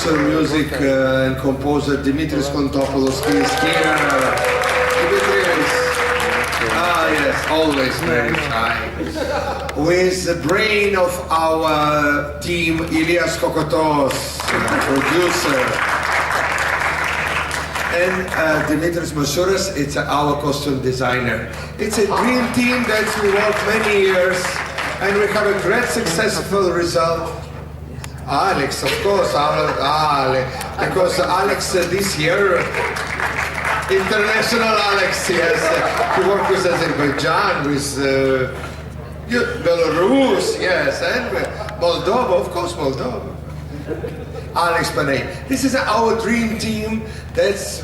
producer, music and composer Dimitris Kontopoulos. He is here. Dimitris. Ah, yes, always very shy. Who is the brain of our team, ESCKAZ, producer. And Dimitris Masouras, it's our costume designer. It's a dream team that we worked many years, and we have a great successful result. Alex, of course, because Alex this year, international Alex, yes, he worked with Azerbaijan, with Belarus, yes, and Moldova, of course, Moldova. Alex Panay. This is our dream team.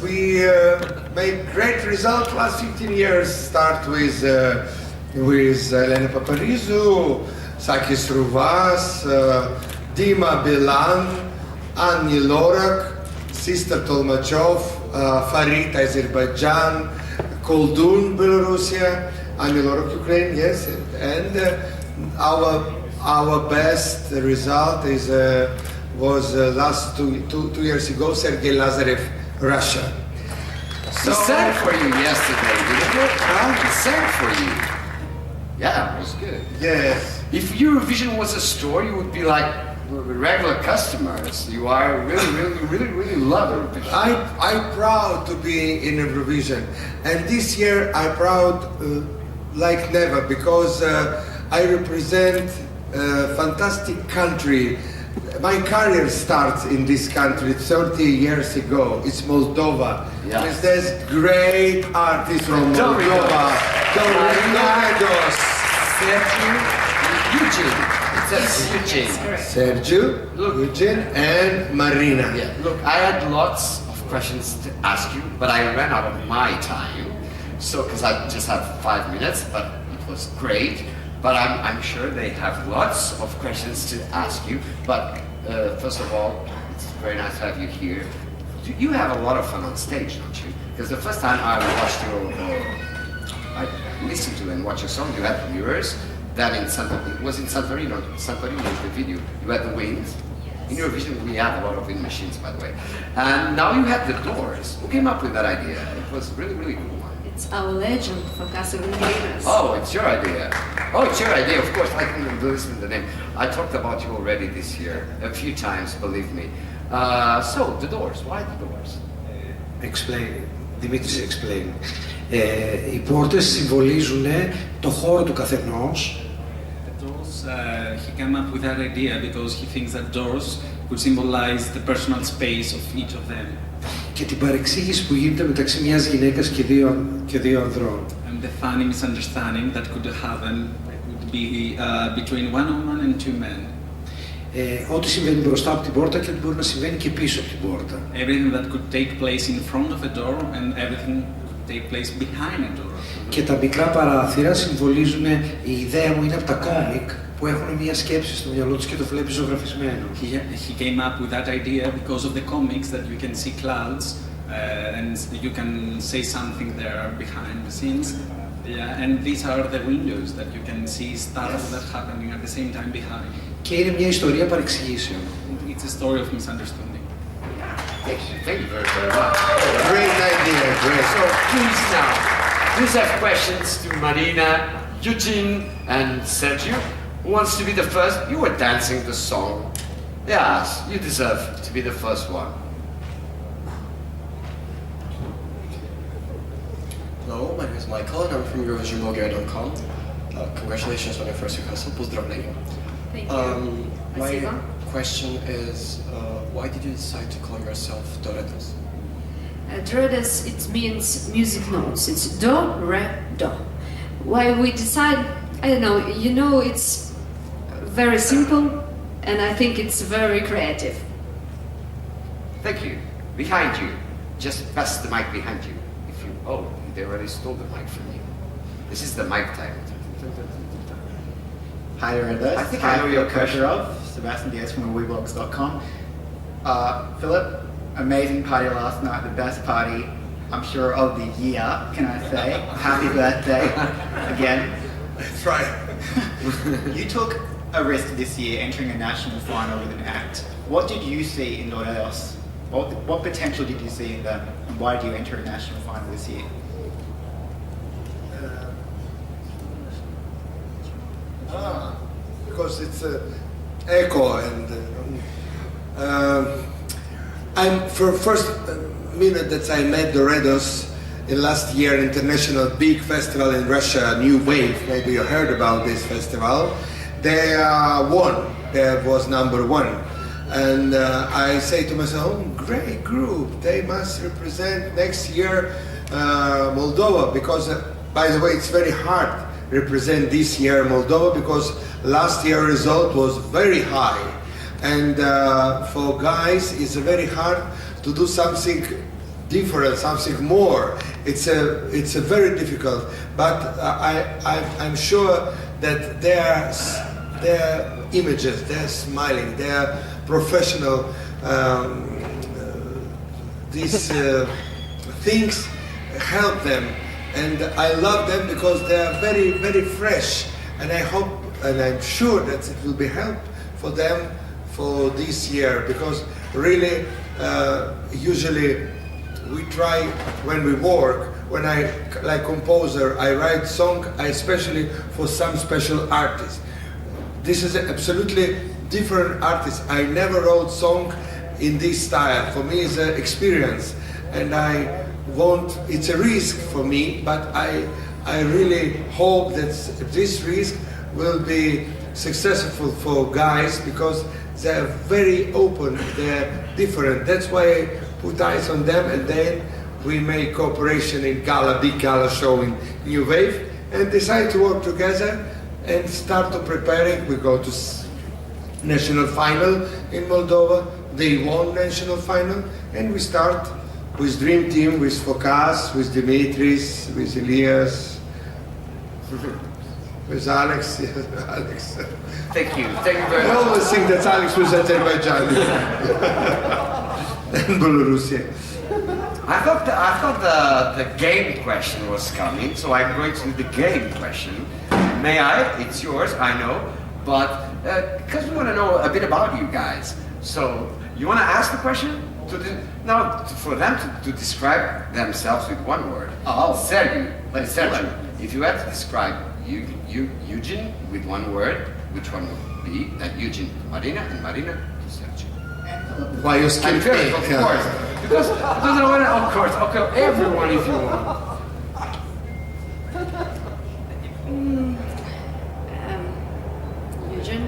We made great result last 15 years. Start with Elena Paparizou, Sakis Ruvas, Dima Bilan, Annie Lorak, Sister Tolmachov, Farid Azerbaijan, Koldun Belarusia, Annie Lorak Ukraine, yes, and our best result was last two years ago, Sergei Lazarev, Russia. So, he sang for you yesterday, didn't he? He sang for you. Yeah, it was good. Yes. If Eurovision was a store, you would be like regular customers. You are really love Eurovision. I'm proud to be in Eurovision, and this year I'm proud like never, because I represent a fantastic country. My career starts in this country 30 years ago. It's Moldova. Yes. There's great artists from Moldova. DoReDos. Sergio, Eugene, and Marina. Yeah. Look, I had lots of questions to ask you, but I ran out of my time. So, because I just have 5 minutes, but it was great. But I'm sure they have lots of questions to ask you. But first of all, it's very nice to have you here. You have a lot of fun on stage, don't you? Because the first time I watched I listened to and watched your song, you had the mirrors. Then in Santorini, it was in Santorini, Santorini was the video. You had the winds. In Eurovision, we have a lot of wind machines, by the way. And now you have the doors. Who came up with that idea? It was really cool. It's our legend for DoReDos. Oh, it's your idea. Oh, it's your idea, of course. I couldn't listen to the name. I talked about you already this year, a few times, believe me. So, the doors. Why the doors? Explain. Dimitris, explain. Οι πόρτες συμβολίζουν το χώρο του καθενός. The doors, he came up with that idea because he thinks that doors would symbolize the personal space of each of them. Και την παρεξήγηση που γίνεται μεταξύ μιας γυναίκας και δύο ανδρών. And the funny misunderstanding that could happen would be between one woman and two men. Ό,τι συμβαίνει μπροστά από την πόρτα και ό,τι μπορεί να συμβαίνει και πίσω από την πόρτα. Everything that could take place in front of a door and everything could take place behind a door. Και τα μικρά παράθυρα συμβολίζουν, η ιδέα μου είναι από τα κόμικ που έχουν μια σκέψη στο μυαλό τους και το βλέπει ζωγραφισμένο. He came up with that idea because of the comics that you can see clouds and you can say something there behind the scenes. Yeah, and these are the windows that you can see stuff that happening at the same time behind. Και είναι μια ιστορία παρεξηγήσεων. It's a story of misunderstanding. Thank you very much. Great idea, great. So please now, please have questions to Marina, Eugene, and Sergio. Who wants to be the first? You were dancing the song. Yes, you deserve to be the first one. Hello, my name is Michael and I'm from EurovisionBulgaria.com. Congratulations on your first rehearsal. Pozdravlenia. Thank you. My question is, why did you decide to call yourself DoReDos? DoReDos, it means music notes. It's do, re, do. Why we decide, I don't know, you know, it's very simple and I think it's very creative. Thank you. Behind you. Just pass the mic behind you. Oh, they already stole the mic from you. This is the mic time. Hi, DoReDos. I think I know your question. Sebastian Diaz from DoReDos.com. Philip, amazing party last night, the best party, I'm sure, of the year, can I say. Happy birthday, again. That's right. You took a risk this year entering a national final with an act what did you see in DoReDos? What potential did you see in them, and why do you enter a national final this year? Because it's echo and I'm for first minute that I met DoReDos in last year international big festival in Russia, New Wave. Maybe you heard about this festival. They won. They was number one, and I say to myself, "Oh, great group! They must represent next year Moldova." Because, by the way, it's very hard represent this year Moldova because last year result was very high, and for guys it's very hard to do something different, something more. It's a very difficult, but I'm sure that their images, they're smiling, they're professional. These things help them. And I love them because they are very, very fresh. And I hope, and I'm sure that it will be help for them for this year. Because really, usually we try when we work, when I, like composer, I write song, especially for some special artist. This is absolutely different artist. I never wrote song in this style. For me, it's an experience. And it's a risk for me, but I really hope that this risk will be successful for guys because they're very open, they're different. That's why I put eyes on them, and then we make cooperation in big gala show in New Wave, and decide to work together and start to preparing. We go to national final in Moldova. They won national final, and we start with Dream Team, with ESCKAZ, with Dimitris, with Elias, with Alex. Alex. Thank you very I much. always think that Alex was Azerbaijan and Belarus. I thought the game question was coming, so I'm going to do the game question. May I? It's yours, I know, but because we want to know a bit about you guys. So you want to ask the question? For them to describe themselves with one word. Oh, Sergey. Sergey. If you had to describe Eugene with one word, which one would be? That Eugene to Marina and Marina to Sergey. Why you skip Of course. Because I want to, of course, okay, everyone if you want. Eugene,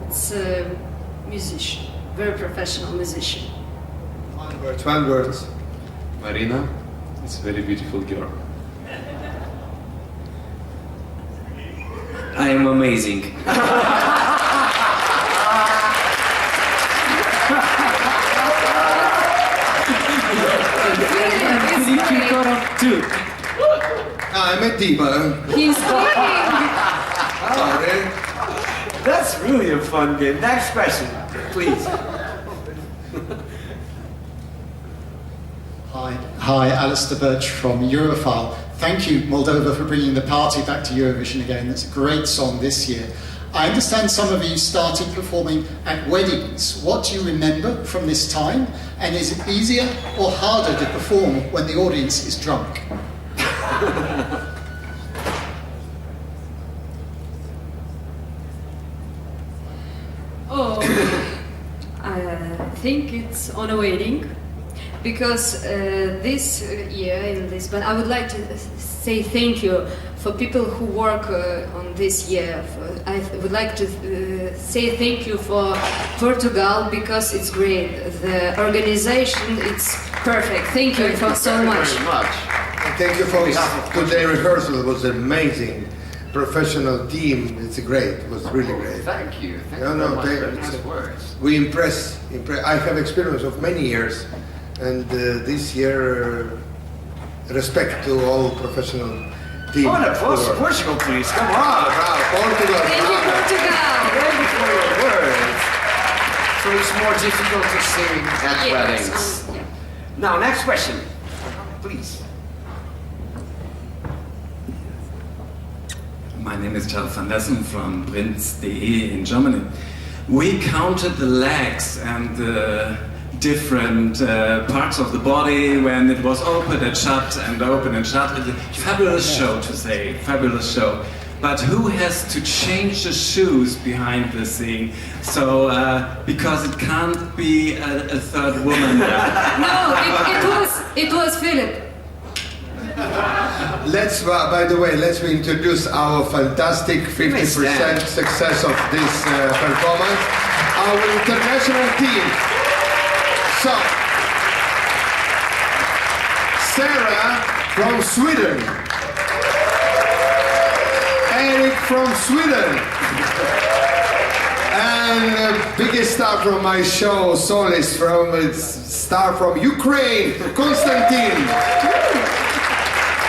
it's a musician, very professional musician. One word. Marina, it's a very beautiful girl. I am amazing. Too. I'm a diva. He's kidding! Sorry. That's really a fun game. Next question, please. Hi, Alistair Birch from Europhile. Thank you, Moldova, for bringing the party back to Eurovision again. It's a great song this year. I understand some of you started performing at weddings. What do you remember from this time? And is it easier or harder to perform when the audience is drunk? I think it's on a wedding. Because this year in Lisbon, I would like to say thank you for people who work on this year. I would like to say thank you for Portugal because it's great. The organization, it's perfect. Thank you so much. Very much. Thank you for today's rehearsal. It was amazing. Professional team. It's great. It was really great. Thank you. Thank you very much. Very nice words. We impress. I have experience of many years. And this year, respect to all professional team. Oh, and applause to Portugal, please. Come on. Portugal. Thank you, Portugal. Thank you for your words. So it's more difficult to sing at weddings. Yeah. Now, next question, please. My name is Charles van Dessen from Prinz.de in Germany. We counted the legs and the different parts of the body when it was open and shut and open and shut. It's a fabulous show, to say, fabulous show. But who has to change the shoes behind the scene? So, because it can't be a third woman there. No, it was Philip. Let's, by the way, let's introduce our fantastic 50% success of this performance. Our international team. So, Sarah from Sweden. Eric from Sweden. And biggest star from my show, Solis, star from Ukraine, Konstantin.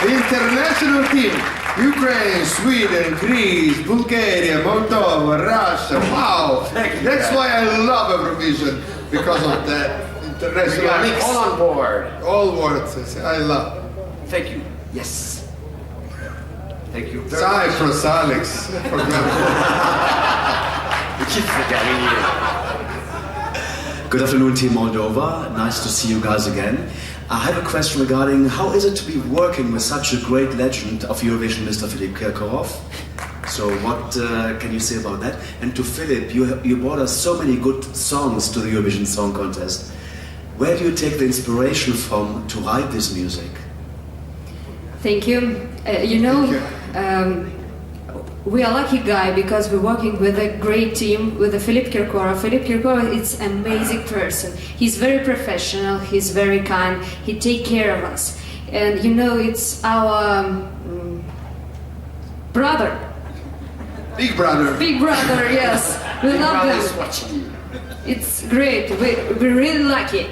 International team, Ukraine, Sweden, Greece, Bulgaria, Moldova, Russia. Wow, that's why I love Eurovision, because of that international mix. All on board. All words, I love. Thank you. Yes. Thank you very Cyprus, Alex. We keep forgetting you. Good afternoon, Team Moldova. Nice to see you guys again. I have a question regarding how is it to be working with such a great legend of Eurovision, Mr. Philippe Kirkorov? So what can you say about that? And to Philip, you brought us so many good songs to the Eurovision Song Contest. Where do you take the inspiration from to write this music? Thank you. We are lucky guy because we're working with a great team with Philippe Kirkorov. Philippe Kirkorov is an amazing person. He's very professional, he's very kind, he takes care of us. And it's our brother. Big brother. Big brother, yes. We love them. Watching you. It's great, we're really lucky.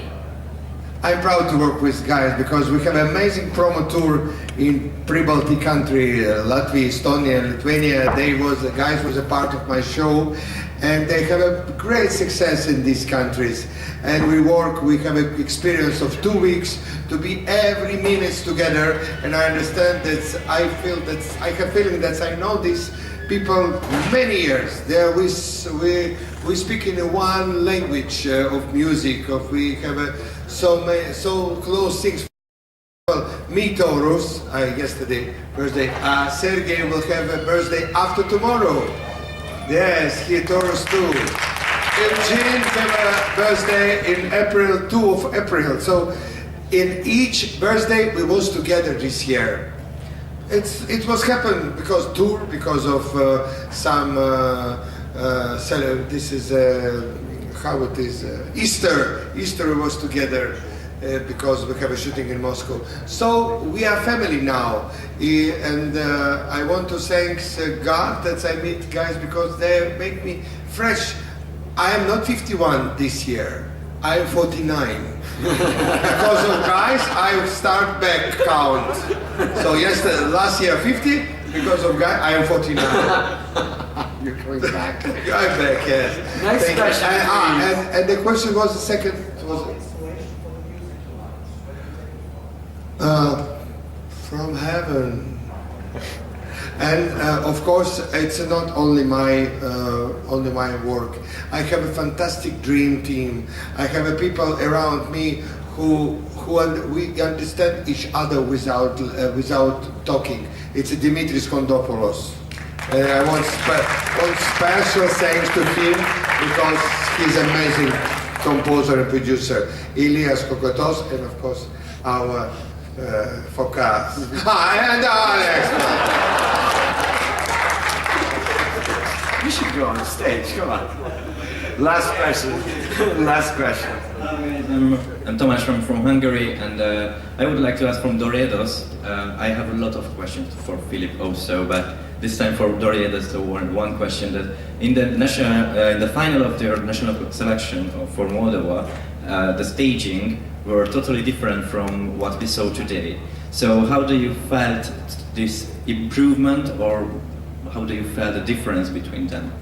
I'm proud to work with guys because we have an amazing promo tour in pre-Baltic country, Latvia, Estonia, Lithuania. The guys was a part of my show, and they have a great success in these countries. And we have an experience of 2 weeks to be every minute together. And I understand that I have feeling that I know these people many years. We speak in one language of music. We have so close things. Well, me, Taurus, yesterday, birthday. Sergey will have a birthday after tomorrow. Yes, he Taurus too. Eugene have a birthday in April, 2 of April. So in each birthday we was together this year. It was happened because of some this is how it is Easter was together because we have a shooting in Moscow. So we are family now, and I want to thank God that I meet guys because they make me fresh. I am not 51 this year. I am 49. Because of guys, I start back count. So last year 50, because of guys, I am 49. You're going back. I'm back, yes. Next question. And the question was the second, from heaven. And of course, it's not only my work. I have a fantastic dream team. I have people around me who we understand each other without talking. It's Dimitris Kondopoulos. I want special thanks to him because he's an amazing composer and producer. Ilias Kokotos, and of course our Fokas. And Alex. You should go on stage, come on. Last question. I'm Tomasz from Hungary, and I would like to ask from DoReDos. I have a lot of questions for Philip also, but this time for DoReDos, so one question that in the final of their national selection for Moldova, the staging were totally different from what we saw today. So how do you felt this improvement, or how do you feel the difference between them?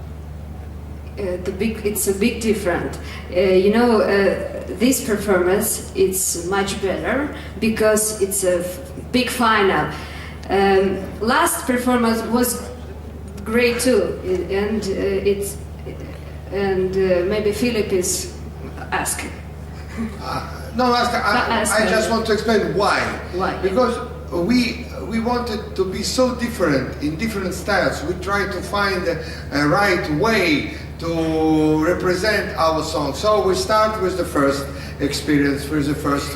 It's a big difference. This performance is much better because it's a big final. Last performance was great too, and and maybe Philip is asking. I just want to explain why. Why? Because we wanted to be so different in different styles. We tried to find a right way to represent our song. So we start with the first experience, with the first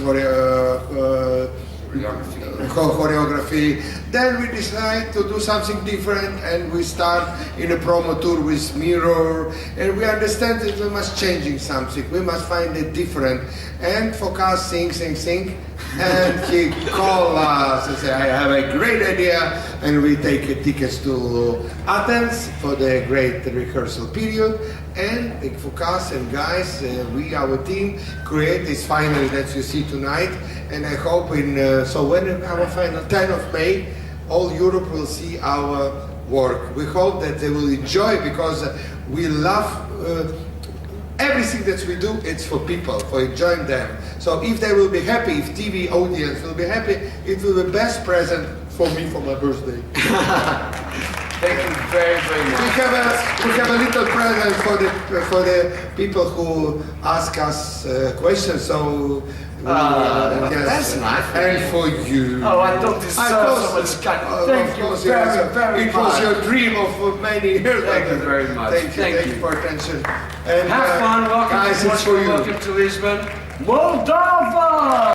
choreography. Then we decide to do something different, and we start in a promo tour with mirror, and we understand that we must changing something. We must find it different. And Focus sing, and he called us and said, I have a great idea, and we take tickets to Athens for the great rehearsal period. And the Focus and guys, our team, create this final that you see tonight. And I hope when our final 10th of May, all Europe will see our work. We hope that they will enjoy, because we love everything that we do. It's for people, for enjoying them. So if they will be happy, if TV audience will be happy, it will be the best present for me for my birthday. Thank you very, very much. We have a little present for the people who ask us questions. So yes, that's nice. And for you. Oh, I don't deserve so much kind. Thank you very, very much. It was your dream of many years. Thank you very much. Thank you for attention. And have fun. Welcome guys, to it's for you. Welcome to Lisbon, Moldova.